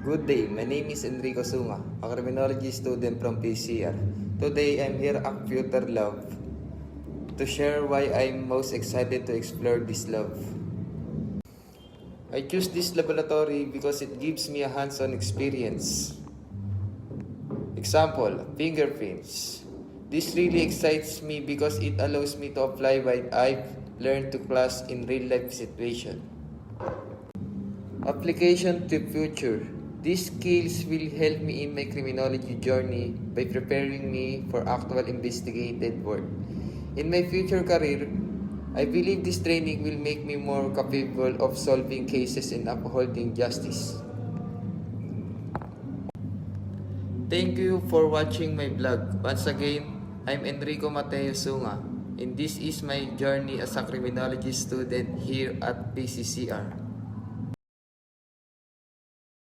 Good day, my name is Enrico Sunga, a criminology student from PCR. Today I'm here at Computer Lab to share why I'm most excited to explore this lab. I choose this laboratory because it gives me a hands-on experience. Example, fingerprints. This really excites me because it allows me to apply what I've learned to class in real-life situation. Application to future. These skills will help me in my criminology journey by preparing me for actual investigated work. In my future career, I believe this training will make me more capable of solving cases and upholding justice. Thank you for watching my vlog. Once again, I'm Enrico Mateo Sunga, and this is my journey as a criminology student here at PCCR.